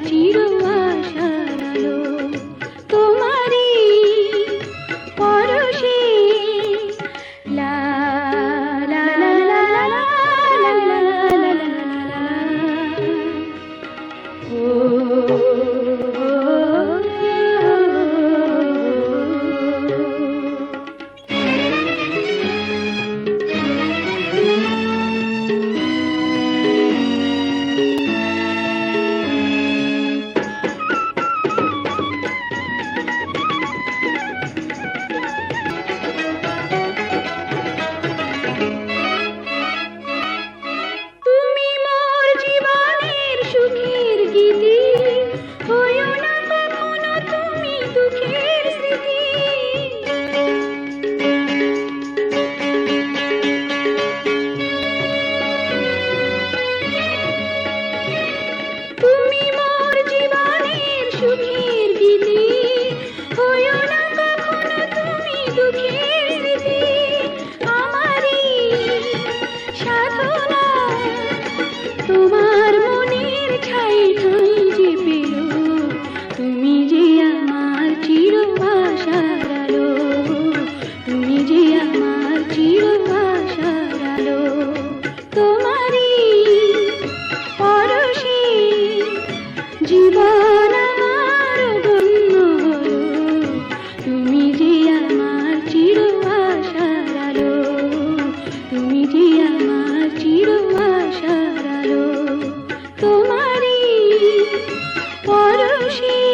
চির আশার আলো, তোমারই পরশে লা লা লা লা লা লা লা লা লা লা তোমার মনের ঠাই ঠাই যে পেল, তুমি যে আমার চির আশার আলো, তুমি যে আমার চির আশার আলো, তোমারই পরশে জীবন আমার ধন্য হলো, তুমি যে আমার চির আশার আলো, তুমি যে আমার চির আশার আলো, তোমারই পরশে।